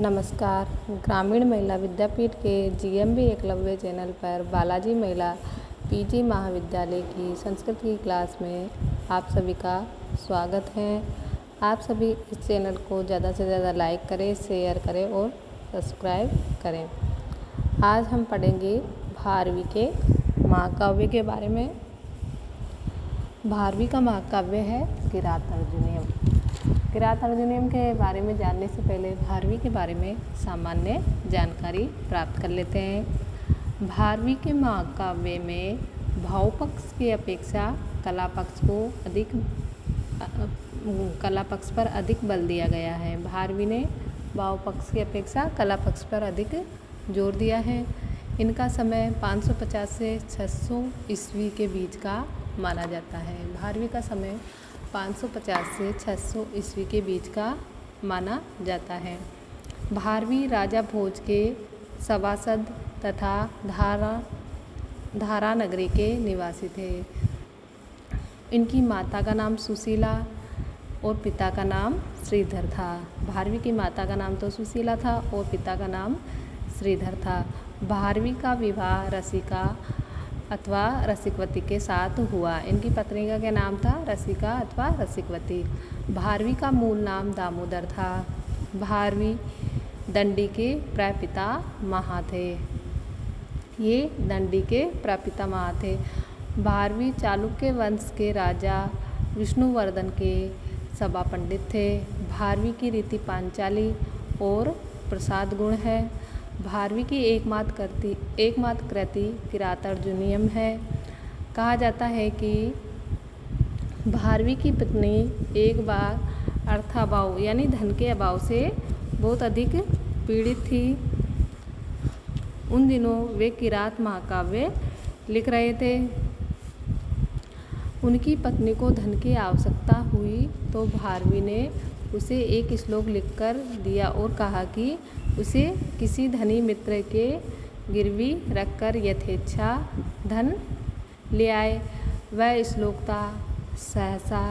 नमस्कार। ग्रामीण महिला विद्यापीठ के जीएमबी एकलव्य चैनल पर बालाजी महिला पीजी महाविद्यालय की संस्कृत की क्लास में आप सभी का स्वागत है। आप सभी इस चैनल को ज़्यादा से ज़्यादा लाइक करें, शेयर करें और सब्सक्राइब करें। आज हम पढ़ेंगे भारवी के महाकाव्य के बारे में। भारवी का महाकाव्य है किरातार्जुनीयम। किरातार्जुनीयम के बारे में जानने से पहले भारवी के बारे में सामान्य जानकारी प्राप्त कर लेते हैं। भारवी के महाकाव्य में भाव पक्ष की अपेक्षा कला पक्ष पर अधिक बल दिया गया है। भारवी ने भाव पक्ष की अपेक्षा कला पक्ष पर अधिक जोर दिया है। इनका समय 550 से 600 ईस्वी के बीच का माना जाता है। भारवी का समय 550 से 600 ईस्वी के बीच का माना जाता है। भारवी राजा भोज के सभासद तथा धारा नगरी के निवासी थे। इनकी माता का नाम सुशीला और पिता का नाम श्रीधर था। भारवी की माता का नाम तो सुशीला था और पिता का नाम श्रीधर था। भारवी का विवाह रसिका अथवा रसिकवती के साथ हुआ। इनकी पत्नी का क्या नाम था? रसिका अथवा रसिकवती। भारवी का मूल नाम दामोदर था। भारवी दंडी के प्रपिता महा थे। ये दंडी के प्रपिता महा थे। भारवी चालुक्य वंश के राजा विष्णुवर्धन के सभा पंडित थे। भारवी की रीति पांचाली और प्रसाद गुण है। भारवी की एकमात्र कृति किरातार्जुनीयम है। कहा जाता है कि भारवी की पत्नी एक बार अर्थाभाव यानी धन के अभाव से बहुत अधिक पीड़ित थी। उन दिनों वे किरात महाकाव्य लिख रहे थे। उनकी पत्नी को धन की आवश्यकता हुई तो भारवी ने उसे एक श्लोक लिखकर दिया और कहा कि उसे किसी धनी मित्र के गिरवी रखकर यथेच्छा धन ले आए। वह श्लोक था, सहसा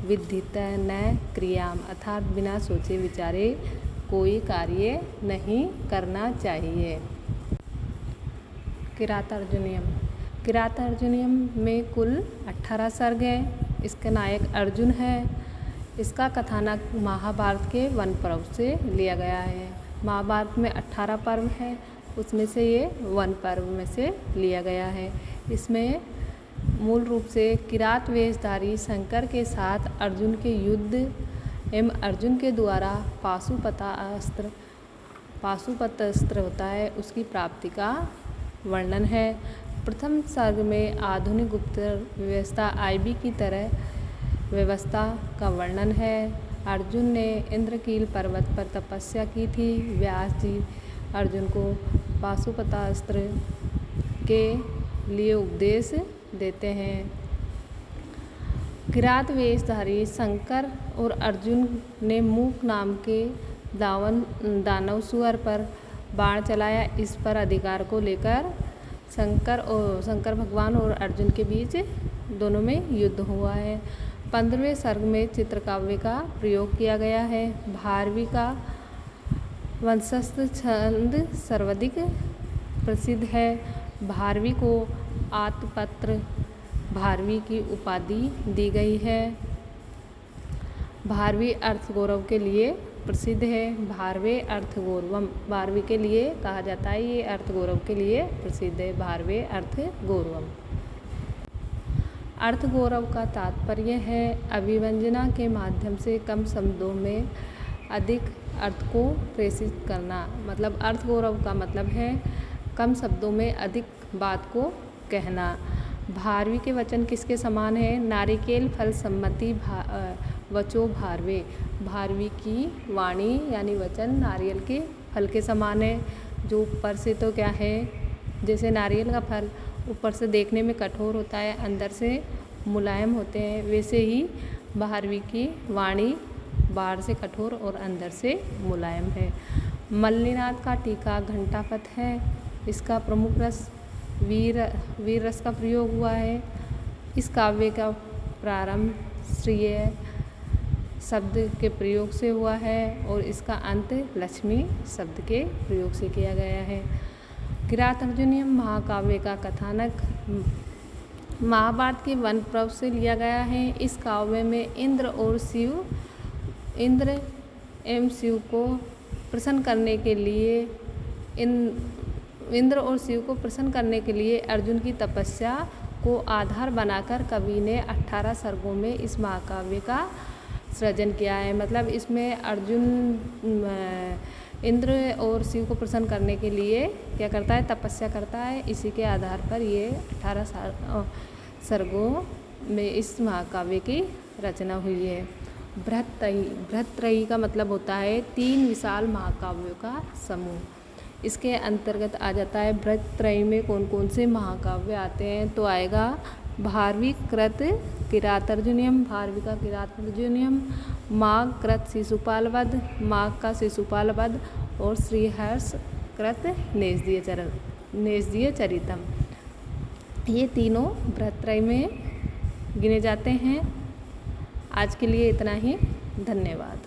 विद्धित न क्रियाम, अर्थात बिना सोचे विचारे कोई कार्य नहीं करना चाहिए। किरातार्जुनीयम में कुल 18 सर्ग हैं। इसके नायक अर्जुन है। इसका कथानक महाभारत के वन पर्व से लिया गया है। महाभारत में 18 पर्व है, उसमें से ये वन पर्व में से लिया गया है। इसमें मूल रूप से किरात वेशधारी शंकर के साथ अर्जुन के युद्ध एवं अर्जुन के द्वारा पाशुपत अस्त्र होता है उसकी प्राप्ति का वर्णन है। प्रथम सर्ग में आधुनिक गुप्त व्यवस्था आईबी की तरह व्यवस्था का वर्णन है। अर्जुन ने इंद्रकील पर्वत पर तपस्या की थी। व्यास जी अर्जुन को पाशुपतास्त्र के लिए उपदेश देते हैं। किरात वेशधारी शंकर और अर्जुन ने मूक नाम के दानव सुअर पर बाण चलाया। इस पर अधिकार को लेकर शंकर भगवान और अर्जुन के बीच दोनों में युद्ध हुआ है। 15वें सर्ग में चित्रकाव्य का प्रयोग किया गया है। भारवी का वंशस्थ छंद सर्वाधिक प्रसिद्ध है। भारवी को आत्मपत्र भारवी की उपाधि दी गई है। भारवी अर्थगौरव के लिए प्रसिद्ध है। भारवे अर्थगौरवम, भारवी के लिए कहा जाता है ये अर्थगौरव के लिए प्रसिद्ध है। भारवे अर्थगौरवम। अर्थगौरव का तात्पर्य है अभिव्यंजना के माध्यम से कम शब्दों में अधिक अर्थ को प्रेषित करना। मतलब अर्थगौरव का मतलब है कम शब्दों में अधिक बात को कहना। भारवी के वचन किसके समान है? नारिकेल फल सम्मति वचो भारवे। भारवी की वाणी यानी वचन नारियल के फल के समान है। जो ऊपर से तो क्या है, जैसे नारियल का फल ऊपर से देखने में कठोर होता है, अंदर से मुलायम होते हैं, वैसे ही भारवी की वाणी बाहर से कठोर और अंदर से मुलायम है। मल्लिनाथ का टीका घंटापथ है। इसका प्रमुख रस वीर रस का प्रयोग हुआ है। इस काव्य का प्रारंभ शब्द के प्रयोग से हुआ है और इसका अंत लक्ष्मी शब्द के प्रयोग से किया गया है। किरात अर्जुनीयम महाकाव्य का कथानक महाभारत के वन पर्व से लिया गया है। इस काव्य में इंद्र एवं शिव को प्रसन्न करने के लिए अर्जुन की तपस्या को आधार बनाकर कवि ने 18 सर्गों में इस महाकाव्य का सृजन किया है। मतलब इसमें अर्जुन इंद्र और शिव को प्रसन्न करने के लिए क्या करता है, तपस्या करता है। इसी के आधार पर ये 18 सर्गों में इस महाकाव्य की रचना हुई है। बृहत्त्रयी का मतलब होता है 3 विशाल महाकाव्यों का समूह। इसके अंतर्गत आ जाता है बृहत्त्रयी में कौन कौन से महाकाव्य आते हैं, तो आएगा भारवी कृत किरातार्जुनीयम, भारवी का किरातार्जुनीयम, माघ कृत शिशुपाल का शिशुपाल वध और श्रीहर्ष कृत नेषदीय चरितम। ये तीनों बृहत्त्रयी में गिने जाते हैं। आज के लिए इतना ही। धन्यवाद।